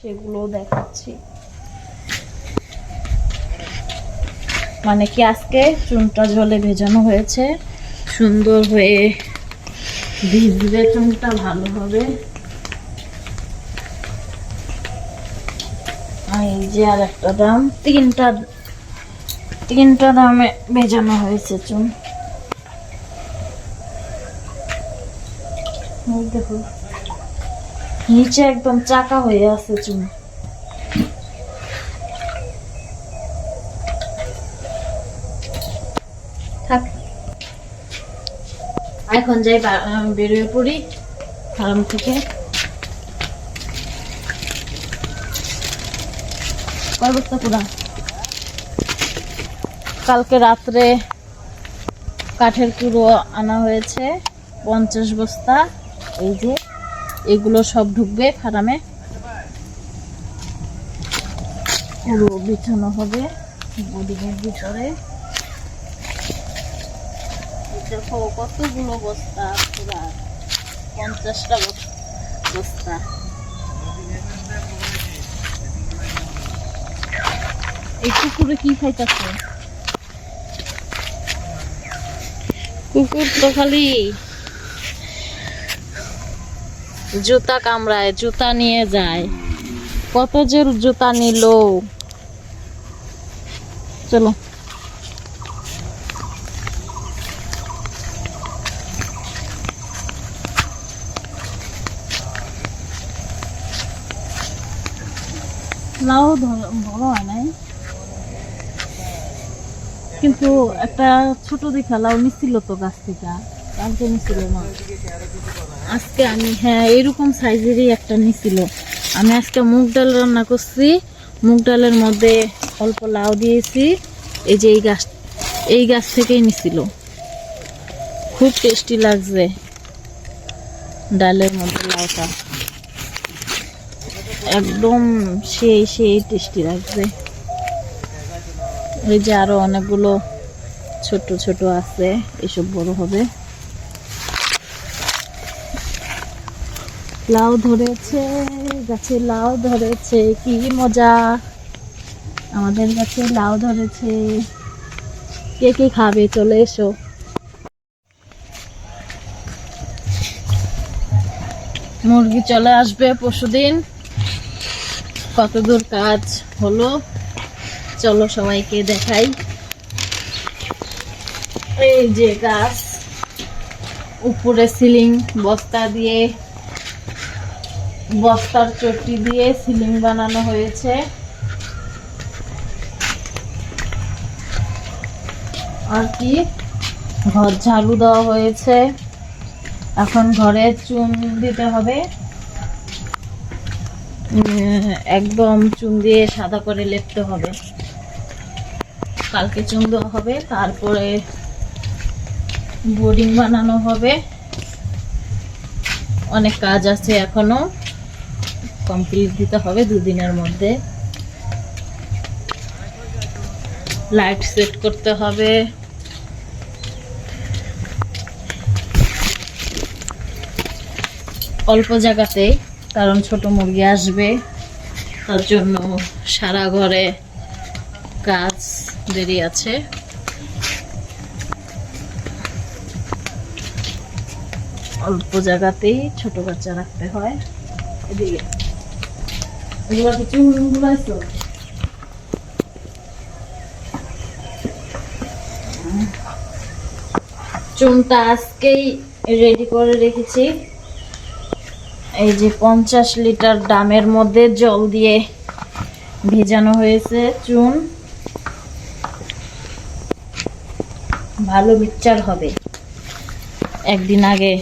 সেগুলো দেখাচ্ছি। মানে কি আজকে চুনটা জলে ভেজানো হয়েছে, সুন্দর হয়ে ভিজবে চুনটা, ভালো হবে। এই যে আর একটা দাম, তিনটা দামে ভেজানো হয়েছে চুন। দেখো নিচে একদম চাকা হয়ে আছে চুন। থাক, এখন যাই বেরিয়ে পড়ি ফার্ম থেকে। কয় বস্তা পুরা? কালকে রাত্রে কাঠের কুড়ো আনা হয়েছে 50 বস্তা। এই যে এগুলো সব ঢুকবে ফার্মে, পুরো বিছানো হবে বোর্ডিংয়ের ভিতরে। দেখো কতগুলো বস্তা, পুরা 50টা বস্তা। এই কুকুরে কি খাইতেছে? কুকুর তো খালি জুতা কামড়ায়, জুতা নিয়ে যায়। কত যে জুতা নিল। চলো লাউ বড় হয় নাই, কিন্তু একটা ছোট দেখা লাউ নিছিল তো গাছ থেকে, কালকে নিছিল না। আজকে আমি, হ্যাঁ এরকম সাইজেরই একটা নিছিল। আমি আজকে মুগ ডাল রান্না করছি, মুগ ডালের মধ্যে অল্প লাউ দিয়েছি। এই যে এই গাছ থেকেই নিছিল, খুব টেস্টি লাগছে ডালের মধ্যে লাউটা, একদম সেই টেস্টি লাগছে। এই যে আরো অনেকগুলো ছোট ছোট আছে, এসব বড় হবে। লাউ ধরেছে গাছে, লাউ ধরেছে, কি মজা! আমাদের গাছে লাউ ধরেছে। কে কে খাবে চলে এসো। মুরগি চলে আসবে পরশুদিন। কতদূর কাজ হলো চলো সবাইকে দেখাই। এই যে গাছ, উপরে সিলিং বস্তা দিয়ে, বস্তার চটি দিয়ে সিলিং বানানো হয়েছে। আর কি, ঘর ঝাড়ু দেওয়া হয়েছে। এখন ঘরে চুন দিতে হবে, একদম চুন দিয়ে সাদা করে লেপতে হবে। কালকে চুন দেওয়া হবে, তারপরে বোর্ডিং বানানো হবে। অনেক কাজ আছে এখনো, কমপ্লিট দিতে হবে 2 দিনের মধ্যে। লাইট সেট করতে হবে। অল্প জায়গাতে, কারণ ছোট মুরগি আসবে, তার জন্য সারা ঘরে কাজ দেরি আছে। অল্প জায়গাতেই ছোট বাচ্চা রাখতে হয়। এদিকে এগুলো কি চুন গুলাইছো? চুনটা আজকেই রেডি করে রেখেছি। এই যে 50 লিটার ড্রামের মধ্যে জল দিয়ে ভেজানো হয়েছে চুন, ভালো মিক্সচার হবে। একদিন আগে